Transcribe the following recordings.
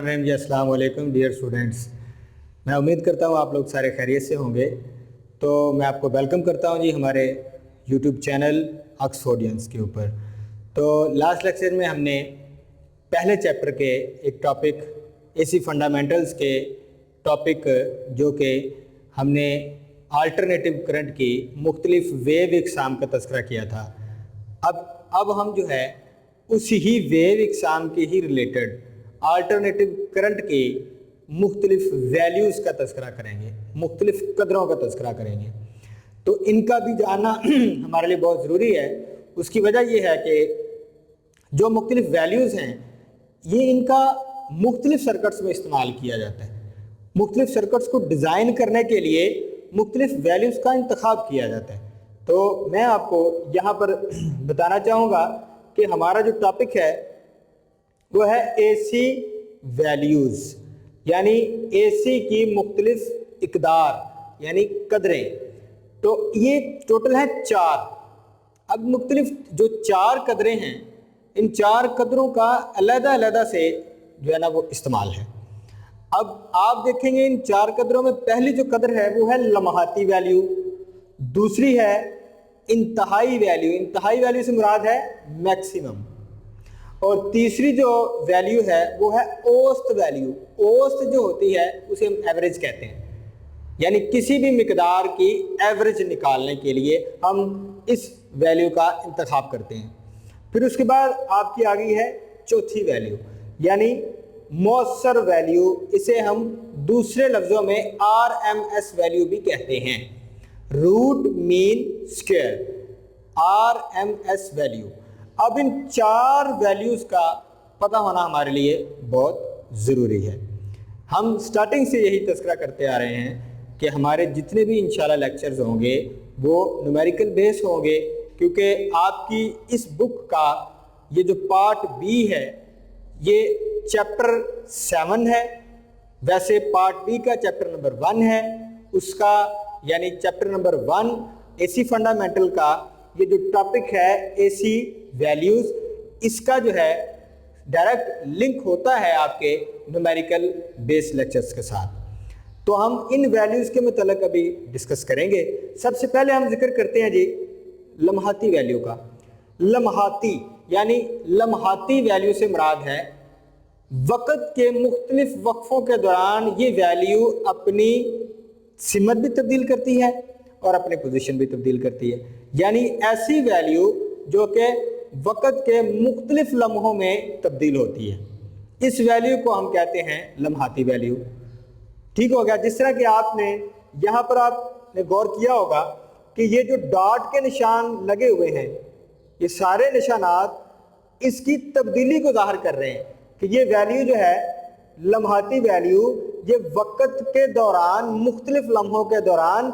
बिस्मिल्लाहिर्रहमानिर्रहीम जी। अस्सलाम वालेकुम डियर स्टूडेंट्स। मैं उम्मीद करता हूँ आप लोग सारे खैरियत से होंगे। तो मैं आपको वेलकम करता हूँ जी हमारे यूट्यूब चैनल ऑक्सफोर्डियंस के ऊपर। तो लास्ट लेक्चर में हमने पहले चैप्टर के एक टॉपिक एसी फंडामेंटल्स के टॉपिक जो कि हमने अल्टरनेटिव करंट की मुख्तलिफ वेव इकसाम का तज़किरा किया था। अब हम जो है उसी ही वेव इकसाम के ही रिलेटेड अल्टरनेटिव करंट की मुख्तलिफ वैल्यूज़ का तज़किरा करेंगे, मुख्तलिफ कदरों का तज़किरा करेंगे। तो इनका भी जानना हमारे लिए बहुत ज़रूरी है। उसकी वजह यह है कि जो मुख्तलिफ वैल्यूज़ हैं ये इनका मुख्तलिफ सर्किट्स में इस्तेमाल किया जाता है। मुख्तलिफ सर्किट्स को डिज़ाइन करने के लिए मुख्तलिफ वैल्यूज़ का इंतखाब किया जाता है। तो मैं आपको यहाँ पर बताना चाहूँगा कि हमारा जो टॉपिक है वो है एसी वैल्यूज़, यानी एसी की मुख्तलिफ इकदार यानी कदरें। तो ये टोटल है 4। अब मुख्तलिफ जो 4 कदरें हैं, इन 4 कदरों का अलग-अलग से जो है ना वो इस्तेमाल है। अब आप देखेंगे इन 4 कदरों में पहली जो कदर है वो है लम्हाती वैल्यू, दूसरी है इंतहाई वैल्यू, इंतहाई वैल्यू से मुराद है मैक्सिमम, और तीसरी जो वैल्यू है वो है औसत वैल्यू। औसत जो होती है उसे हम एवरेज कहते हैं, यानी किसी भी मिकदार की एवरेज निकालने के लिए हम इस वैल्यू का इंतखाब करते हैं। फिर उसके बाद आपकी आ गई है चौथी वैल्यू यानी मौसर वैल्यू, इसे हम दूसरे लफ्ज़ों में RMS वैल्यू भी कहते हैं, root mean square, RMS value. अब इन 4 वैल्यूज़ का पता होना हमारे लिए बहुत ज़रूरी है। हम स्टार्टिंग से यही तज़किरा करते आ रहे हैं कि हमारे जितने भी इंशाल्लाह लेक्चर्स होंगे वो न्यूमेरिकल बेस होंगे, क्योंकि आपकी इस बुक का ये जो पार्ट बी है ये चैप्टर 7 है। वैसे पार्ट बी का चैप्टर नंबर 1 है, उसका यानी चैप्टर नंबर 1 एसी फंडामेंटल का ये जो टॉपिक है एसी वैल्यूज़, इसका जो है डायरेक्ट लिंक होता है आपके न्यूमेरिकल बेस लेक्चर्स के साथ। तो हम इन वैल्यूज़ के मतलब अभी डिस्कस करेंगे। सबसे पहले हम जिक्र करते हैं जी लम्हाती वैल्यू का। लम्हाती यानी लम्हाती वैल्यू से मुराद है वक़्त के मुख्तलिफ वक्फ़ों के दौरान ये वैल्यू अपनी सिमत भी तब्दील करती है और अपने पोजीशन भी तब्दील करती है, यानी ऐसी वैल्यू जो कि वक़्त के मुख्तलिफ लम्हों में तब्दील होती है। इस वैल्यू को हम कहते हैं लम्हाती वैल्यू। ठीक हो गया। जिस तरह कि आपने यहाँ पर आपने गौर किया होगा कि ये जो डॉट के निशान लगे हुए हैं, ये सारे निशानात इसकी तब्दीली को ज़ाहिर कर रहे हैं कि ये वैल्यू जो है लम्हाती वैल्यू, ये वक़्त के दौरान मुख्तलिफ लम्हों के दौरान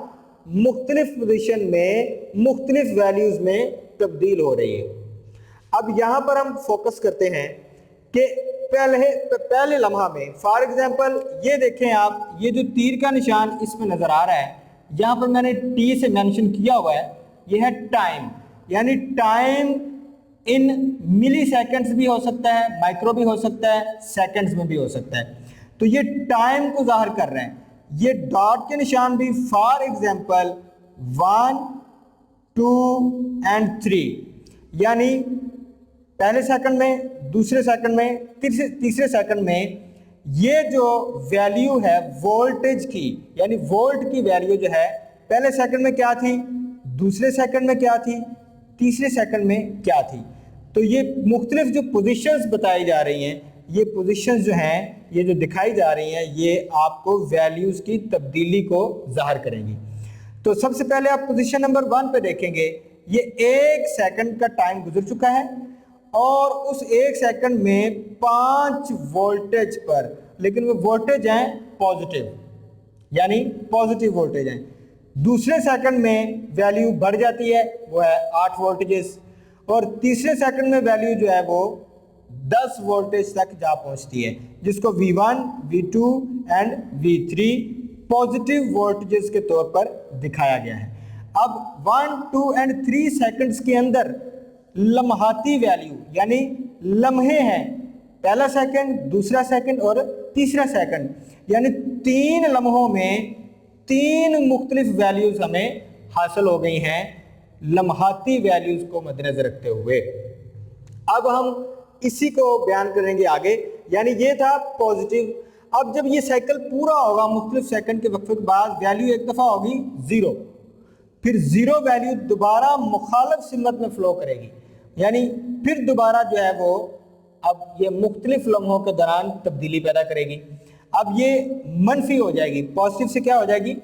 मुख्तलिफ पोजीशन में मुख्तलिफ वैल्यूज़ में तब्दील हो रही है। अब यहाँ पर हम फोकस करते हैं कि पहले लम्हा में, फॉर एग्जांपल ये देखें आप, ये जो तीर का निशान इसमें नज़र आ रहा है, यहाँ पर मैंने टी से मेंशन किया हुआ है, ये है टाइम, यानी टाइम इन मिली सेकेंड्स भी हो सकता है, माइक्रो भी हो सकता है, सेकेंड्स में भी हो सकता है। तो ये टाइम को जाहिर कर रहे हैं। ये डॉट के निशान भी फॉर एग्जांपल 1, 2 एंड 3, यानी पहले सेकंड में, दूसरे सेकंड में, तीसरे सेकंड में ये जो वैल्यू है वोल्टेज की, यानी वोल्ट की वैल्यू जो है पहले सेकंड में क्या थी, दूसरे सेकंड में क्या थी, तीसरे सेकंड में क्या थी। तो ये मुख्तलिफ जो पोजीशंस बताई जा रही हैं, ये पोजीशंस जो हैं, ये जो दिखाई जा रही हैं, ये आपको वैल्यूज़ की तब्दीली को ज़ाहिर करेंगी। तो सबसे पहले आप पोजीशन नंबर 1 पे देखेंगे, ये 1 सेकंड का टाइम गुजर चुका है और उस 1 सेकंड में 5 वोल्टेज पर, लेकिन वो वोल्टेज हैं पॉजिटिव, यानी पॉजिटिव वोल्टेज हैं। दूसरे सेकंड में वैल्यू बढ़ जाती है, वो है 8 वोल्टेजेस, और तीसरे सेकंड में वैल्यू जो है वो 10 वोल्टेज तक जा पहुंचती है, जिसको V1, V2 and V3 positive voltages के तौर पर दिखाया गया है। अब 1, 2 एंड 3 सेकंड्स के अंदर लम्हाती वैल्यू यानी लम्हे हैं, पहला सेकंड, दूसरा सेकंड और तीसरा सेकंड, यानी 3 लम्हों में 3 मुख्तलिफ वैल्यूज हमें हासिल हो गई हैं लम्हाती वैल्यूज को मद्देनजर रखते हुए। अब हम इसी को बयान करेंगे आगे, यानी ये था पॉजिटिव। अब जब ये साइकिल पूरा होगा, मुख्तलिफ सेकंड के वक्फे के बाद वैल्यू एक दफ़ा होगी 0, फिर 0 वैल्यू दोबारा मुखालिफ सिमत में फ्लो करेगी, यानी फिर दोबारा जो है वो अब ये मुख्तलिफ लम्हों के दौरान तब्दीली पैदा करेगी। अब ये मनफी हो जाएगी, पॉजिटिव से क्या हो जाएगी,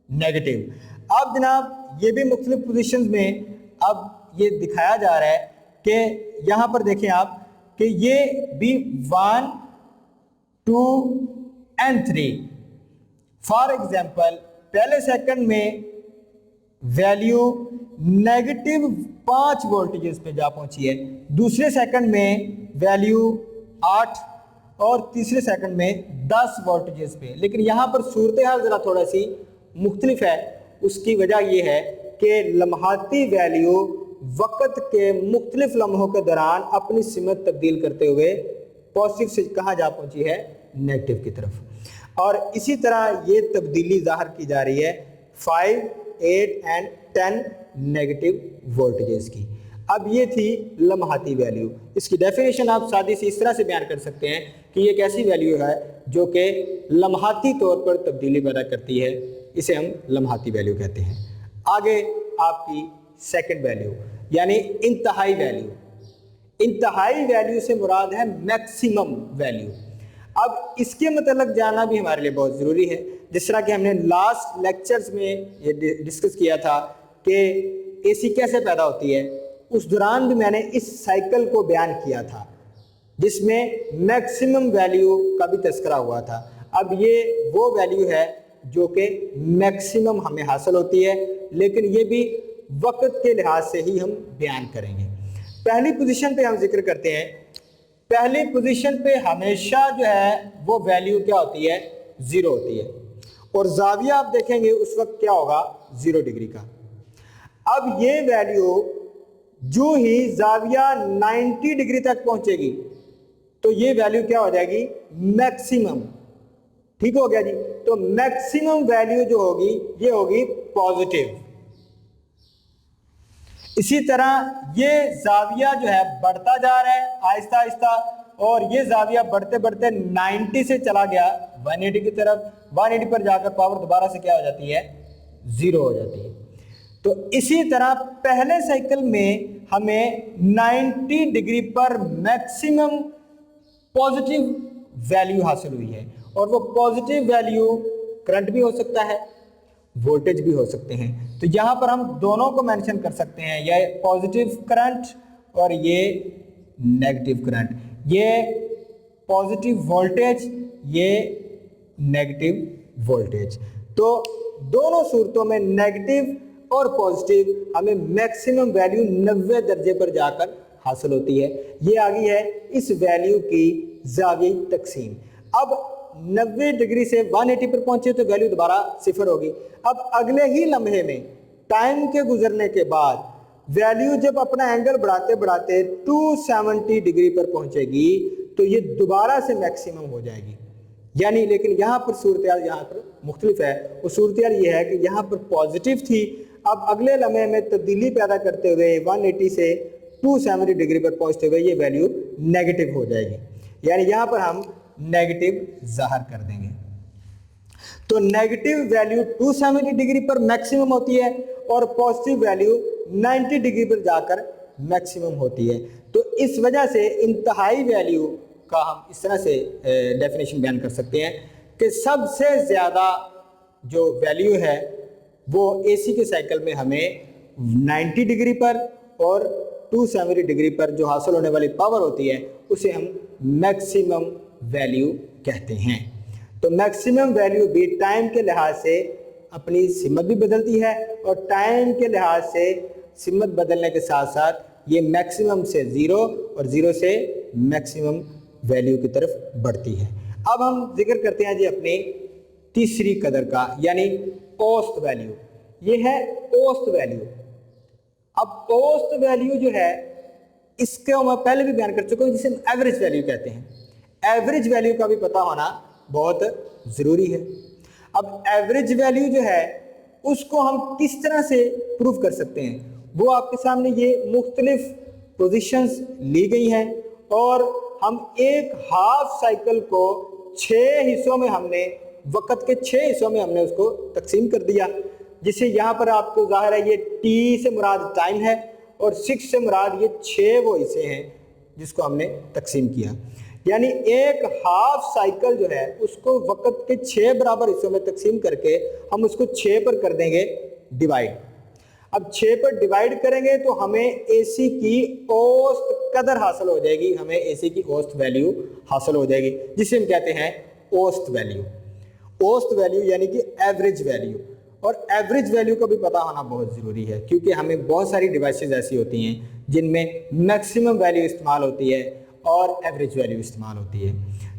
नेगेटिव। अब जनाब ये भी मुख्तलिफ पोजीशंस में अब ये दिखाया जा रहा है कि यहाँ पर देखें आप कि ये भी 1, 2 and 3। फॉर एग्जाम्पल पहले सेकंड में वैल्यू नेगेटिव 5 वोल्टेजेस पे जा पहुंची है, दूसरे सेकंड में वैल्यू 8 और तीसरे सेकंड में 10 वोल्टेजेस पे। लेकिन यहाँ पर सूरत हाल ज़रा थोड़ा सी मुख्तलिफ है। उसकी वजह यह है कि लम्हाती वैल्यू वक़्त के मुख्तलिफ लम्हों के दौरान अपनी सिमत तब्दील करते हुए पॉजिटिव से कहाँ जा पहुंची है, नेगेटिव की तरफ। और इसी तरह ये तब्दीली ज़ाहिर की जा रही है 5, 8 and 10 नेगेटिव वोल्टेजेस की। अब ये थी लम्हाती वैल्यू। इसकी डेफिनेशन आप सादी से इस तरह से बयान कर सकते हैं कि ये एक ऐसी वैल्यू है जो कि लम्हाती तौर पर तब्दीली पैदा करती है, इसे हम लम्हाती वैल्यू कहते हैं। आगे आपकी सेकंड वैल्यू यानी इंतहाई वैल्यू। इंतहाई वैल्यू से मुराद है मैक्सिमम वैल्यू। अब इसके मतलब जानना भी हमारे लिए बहुत ज़रूरी है। जिस तरह कि हमने लास्ट लेक्चर्स में ये डिस्कस किया था कि एसी कैसे पैदा होती है, उस दौरान भी मैंने इस साइकिल को बयान किया था जिसमें मैक्सिमम वैल्यू का भी तस्करा हुआ था। अब ये वो वैल्यू है जो कि मैक्सिमम हमें हासिल होती है, लेकिन ये भी वक्त के लिहाज से ही हम बयान करेंगे। पहली पोजीशन पे हम जिक्र करते हैं। पहली पोजीशन पे हमेशा जो है वो वैल्यू क्या होती है, 0 होती है, और जाविया आप देखेंगे उस वक्त क्या होगा, 0 डिग्री का। अब ये वैल्यू जो ही जाविया 90 डिग्री तक पहुंचेगी तो ये वैल्यू क्या हो जाएगी, मैक्सिमम। ठीक हो गया जी। तो मैक्सिमम वैल्यू जो होगी ये होगी पॉजिटिव। इसी तरह ये जाविया जो है बढ़ता जा रहा है आहिस्ता आहिस्ता, और ये जाविया बढ़ते बढ़ते 90 से चला गया 180 की तरफ। 180 पर जाकर पावर दोबारा से क्या हो जाती है, 0 हो जाती है। तो इसी तरह पहले साइकिल में हमें 90 डिग्री पर मैक्सिमम पॉजिटिव वैल्यू हासिल हुई है, और वो पॉजिटिव वैल्यू करंट भी हो सकता है, वोल्टेज भी हो सकते हैं। तो यहाँ पर हम दोनों को मेंशन कर सकते हैं, ये पॉजिटिव करंट और ये नेगेटिव करंट, ये पॉजिटिव वोल्टेज, ये नेगेटिव वोल्टेज। तो दोनों सूरतों में नेगेटिव और पॉजिटिव हमें मैक्सिमम वैल्यू 90 दर्जे पर जाकर हासिल होती है। ये आ गई है इस वैल्यू की जावियाई तकसीम। अब 90 डिग्री से 180 पर पहुंचे तो वैल्यू दोबारा 0 होगी। अब अगले ही लम्हे में टाइम के गुजरने के बाद वैल्यू जब अपना एंगल बढ़ाते बढ़ाते 270 डिग्री पर पहुंचेगी तो ये दोबारा से मैक्सिमम हो जाएगी। यानी लेकिन यहाँ पर सूरत यहाँ पर मुख्तलिफ है। वो सूरत ये है कि यहाँ पर पॉजिटिव थी, अब अगले लम्हे में तब्दीली पैदा करते हुए 180 से 270 डिग्री पर पहुंचते हुए ये वैल्यू नेगेटिव हो जाएगी। यानी यहाँ पर हम नेगेटिव जाहिर कर देंगे। तो नेगेटिव वैल्यू 270 डिग्री पर मैक्सिमम होती है और पॉजिटिव वैल्यू 90 डिग्री पर जाकर मैक्सिमम होती है। तो इस वजह से इंतहाई वैल्यू का हम इस तरह से डेफिनेशन बयान कर सकते हैं कि सबसे ज़्यादा जो वैल्यू है वो एसी के साइकिल में हमें 90 डिग्री पर और 270 डिग्री पर जो हासिल होने वाली पावर होती है उसे हम मैक्सिमम वैल्यू कहते हैं। तो मैक्सिमम वैल्यू भी टाइम के लिहाज से अपनी सिमत भी बदलती है, और टाइम के लिहाज से सिमत बदलने के साथ साथ ये मैक्सिमम से 0 और 0 से मैक्सिमम वैल्यू की तरफ बढ़ती है। अब हम जिक्र करते हैं जी अपनी तीसरी कदर का, यानी औसत वैल्यू। ये है औसत वैल्यू। अब औसत वैल्यू जो है इसको मैं पहले भी बयान कर चुका हूँ, जिसे हम एवरेज वैल्यू कहते हैं। एवरेज वैल्यू का भी पता होना बहुत ज़रूरी है। अब एवरेज वैल्यू जो है उसको हम किस तरह से प्रूव कर सकते हैं, वो आपके सामने ये मुख्तलिफ पोजीशंस ली गई हैं और हम एक हाफ साइकिल को 6 हिस्सों में हमने वक़्त के 6 हिस्सों में हमने उसको तकसीम कर दिया, जिसे यहाँ पर आपको जाहिर है ये T से मुराद टाइम है और 6 से मुराद ये 6 वो हिस्से हैं जिसको हमने तकसीम किया। यानी एक हाफ साइकिल जो है उसको वक़्त के 6 बराबर हिस्सों में तकसीम करके हम उसको 6 पर कर देंगे डिवाइड। अब 6 पर डिवाइड करेंगे तो हमें AC की औसत कदर हासिल हो जाएगी, हमें AC की औसत वैल्यू हासिल हो जाएगी, जिसे हम कहते हैं औसत वैल्यू। औसत वैल्यू यानी कि एवरेज वैल्यू। और एवरेज वैल्यू का भी पता होना बहुत ज़रूरी है, क्योंकि हमें बहुत सारी डिवाइसेस ऐसी होती हैं जिनमें मैक्सिमम वैल्यू इस्तेमाल होती है और एवरेज वैल्यू इस्तेमाल होती है।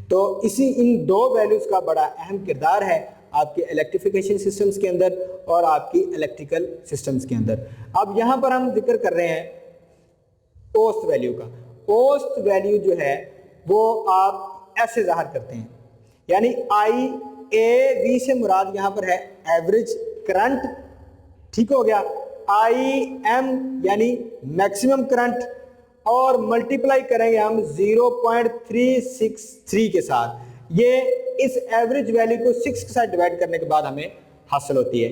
तो इन दो वैल्यूज़ का बड़ा अहम किरदार है आपके इलेक्ट्रिफिकेशन सिस्टम्स के अंदर और आपकी इलेक्ट्रिकल सिस्टम्स के अंदर। अब यहाँ पर हम जिक्र कर रहे हैं औसत वैल्यू का। औसत वैल्यू जो है वो आप ऐसे ज़ाहिर करते हैं, यानी IAV से मुराद यहाँ पर है एवरेज करंट, ठीक हो गया। IM यानी मैक्सिमम करंट और मल्टीप्लाई करेंगे हम 0.363 के साथ। ये इस एवरेज वैल्यू को 6 के साथ डिवाइड करने के बाद हमें हासिल होती है।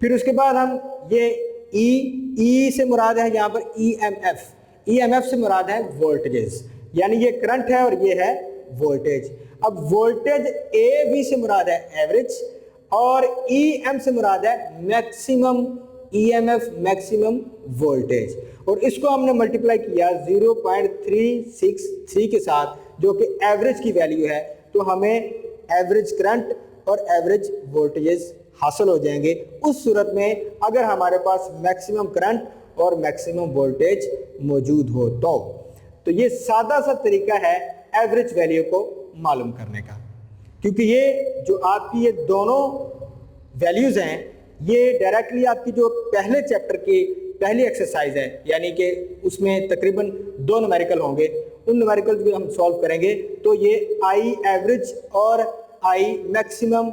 फिर उसके बाद हम ये E से मुराद है यहाँ पर EMF से मुराद है वोल्टेजेस, यानी ये करंट है और ये है वोल्टेज। अब वोल्टेज AV से मुराद है एवरेज और EM से मुराद है मैक्सिमम EMF, मैक्सिमम वोल्टेज, और इसको हमने मल्टीप्लाई किया 0.363 के साथ जो कि एवरेज की वैल्यू है, तो हमें एवरेज करंट और एवरेज वोल्टेजेस हासिल हो जाएंगे उस सूरत में अगर हमारे पास मैक्सिमम करंट और मैक्सिमम वोल्टेज मौजूद हो। तो ये सादा सा तरीका है एवरेज वैल्यू को मालूम करने का, क्योंकि ये जो आपकी ये दोनों वैल्यूज हैं ये डायरेक्टली आपकी जो पहले चैप्टर की पहली एक्सरसाइज है, यानी कि उसमें तकरीबन 2 न्यूमेरिकल होंगे, उन न्यूमेरिकल भी हम सॉल्व करेंगे। तो ये I एवरेज और I मैक्सिमम,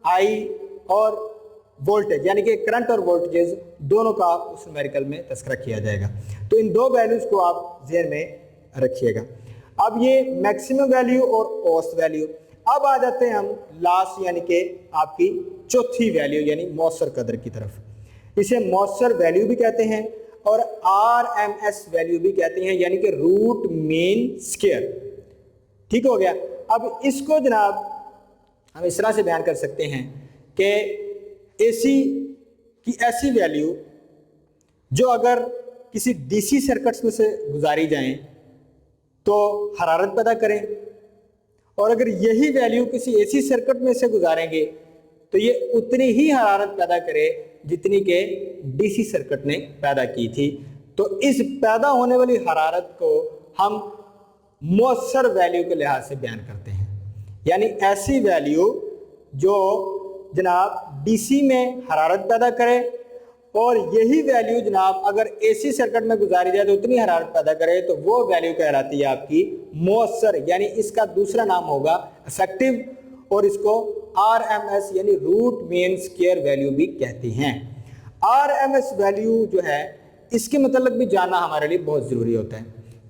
I और वोल्टेज यानी कि करंट और वोल्टेज दोनों का उस न्यूमेरिकल में तस्करा किया जाएगा। तो इन दो वैल्यूज को आप ज़हन में रखिएगा। अब ये मैक्सिमम वैल्यू और औसत वैल्यू। अब आ जाते हैं हम लास्ट यानी कि आपकी चौथी वैल्यू यानी मौसर कदर की तरफ। इसे मौसर वैल्यू भी कहते हैं और RMS वैल्यू भी कहते हैं, यानी कि रूट मीन स्क्वायर, ठीक हो गया। अब इसको जनाब हम इस तरह से बयान कर सकते हैं कि AC की ऐसी वैल्यू जो अगर किसी DC सर्किट्स में से गुजारी जाएं तो हरारत पैदा करें, और अगर यही वैल्यू किसी AC सर्किट में से गुजारेंगे तो ये उतनी ही हरारत पैदा करे जितनी के DC सर्किट ने पैदा की थी। तो इस पैदा होने वाली हरारत को हम मौसर वैल्यू के लिहाज से बयान करते हैं, यानी ऐसी वैल्यू जो जनाब DC में हरारत पैदा करे और यही वैल्यू जनाब अगर AC सर्किट में गुजारी जाए तो उतनी हरारत पैदा करे, तो वो वैल्यू कहलाती है आपकी मौसर, यानी इसका दूसरा नाम होगा इफेक्टिव, और इसको RMS यानी रूट मीन स्क्वायर वैल्यू भी कहते हैं। RMS वैल्यू जो है इसके मतलब भी जानना हमारे लिए बहुत ज़रूरी होता है,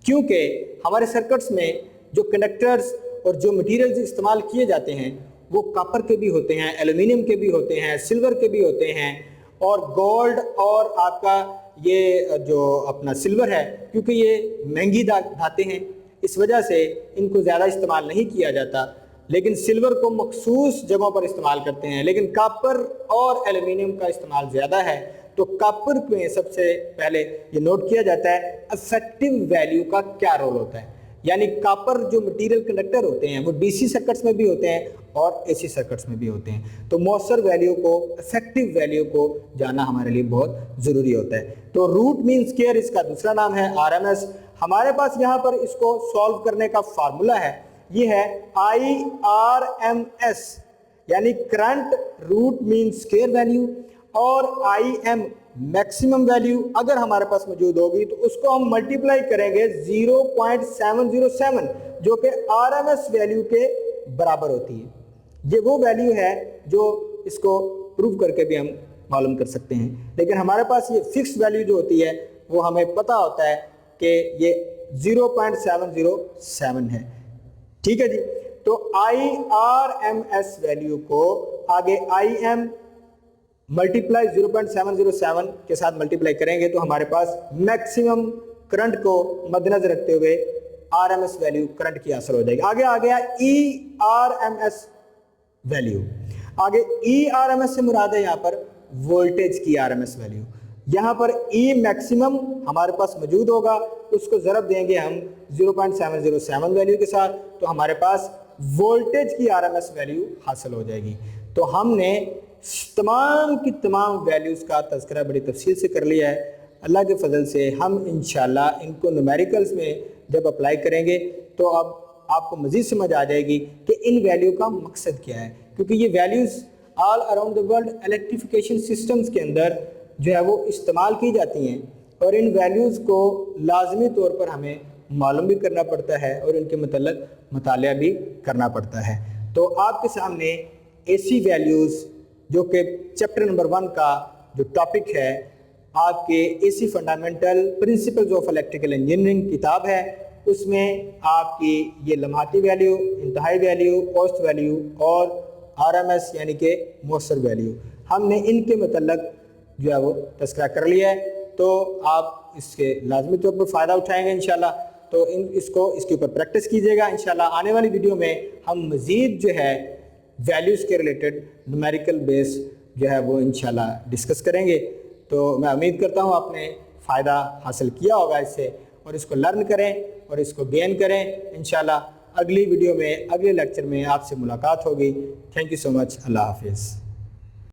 क्योंकि हमारे सर्किट्स में जो कंडक्टर्स और जो मटेरियल्स इस्तेमाल किए जाते हैं वो कॉपर के भी होते हैं, एल्युमिनियम के भी होते हैं, सिल्वर के भी होते हैं, और गोल्ड और आपका ये जो अपना सिल्वर है, क्योंकि ये महंगी धातें हैं इस वजह से इनको ज़्यादा इस्तेमाल नहीं किया जाता, लेकिन सिल्वर को मखसूस जगहों पर इस्तेमाल करते हैं। लेकिन कॉपर और एल्युमिनियम का इस्तेमाल ज़्यादा है, तो कॉपर में सबसे पहले ये नोट किया जाता है इफेक्टिव वैल्यू का क्या रोल होता है, यानी कॉपर जो मटेरियल कंडक्टर होते हैं वो DC सर्किट्स में भी होते हैं और AC सर्किट्स में भी होते हैं। तो मौसर वैल्यू को, इफेक्टिव वैल्यू को जानना हमारे लिए बहुत ज़रूरी होता है। तो रूट मीन स्क्वायर इसका दूसरा नाम है RMS। हमारे पास यहाँ पर इसको सॉल्व करने का फार्मूला है, ये है IRMS यानी current root mean square value, और IM मैक्सिमम वैल्यू अगर हमारे पास मौजूद होगी तो उसको हम मल्टीप्लाई करेंगे 0.707 जो कि आरएमएस वैल्यू के बराबर होती है। ये वो वैल्यू है जो इसको प्रूव करके भी हम मालूम कर सकते हैं, लेकिन हमारे पास ये फिक्स वैल्यू जो होती है वो हमें पता होता है कि ये 0.707 है। ठीक है जी। तो IRMS वैल्यू को आगे IM मल्टीप्लाई 0.707 के साथ मल्टीप्लाई करेंगे तो हमारे पास मैक्सिमम करंट को मद्देनजर रखते हुए RMS वैल्यू करंट की हासिल हो जाएगी। आगे आ गया ERMS वैल्यू। आगे ERMS से मुराद है यहाँ पर वोल्टेज की RMS वैल्यू। यहाँ पर E मैक्सिमम हमारे पास मौजूद होगा, उसको ज़रब देंगे हम 0.707 वैल्यू के साथ तो हमारे पास वोल्टेज की RMS वैल्यू हासिल हो जाएगी। तो हमने तमाम की तमाम वैल्यूज़ का तज़किरा बड़ी तफसील से कर लिया है। अल्लाह के फजल से हम इंशाल्लाह इनको न्यूमेरिकल्स में जब अप्लाई करेंगे तो अब आपको मज़ीद समझ आ जाएगी कि इन वैल्यू का मकसद क्या है, क्योंकि ये values all around the world electrification systems के अंदर जो है वो इस्तेमाल की जाती हैं और इन वैल्यूज़ को लाजमी तौर पर हमें मालूम भी करना पड़ता है और इनके मतलब मुतालिया भी करना पड़ता है। तो आपके सामने AC वैल्यूज़ जो कि चैप्टर नंबर 1 का जो टॉपिक है आपके AC fundamental principles of electrical engineering किताब है, उसमें आपकी ये लम्हाती वैल्यू, इंतहाई वैल्यू, औसत वैल्यू और RMS यानी कि मौसर वैल्यू हमने इनके मतलब जो है वो तज़किरा कर लिया है। तो आप इसके लाजमी तौर पर फ़ायदा उठाएंगे इंशाल्लाह। तो इसके ऊपर प्रैक्टिस कीजिएगा। इंशाल्लाह आने वाली वीडियो में हम मज़ीद जो है वैल्यूज़ के रिलेटेड न्यूमेरिकल बेस जो है वो इंशाल्लाह डिस्कस करेंगे। तो मैं उम्मीद करता हूँ आपने फ़ायदा हासिल किया होगा इससे और इसको लर्न करें और इसको गेन करें। इंशाल्लाह अगली वीडियो में, अगले लेक्चर में आपसे मुलाकात होगी। Thank you so much. अल्लाह हाफिज़।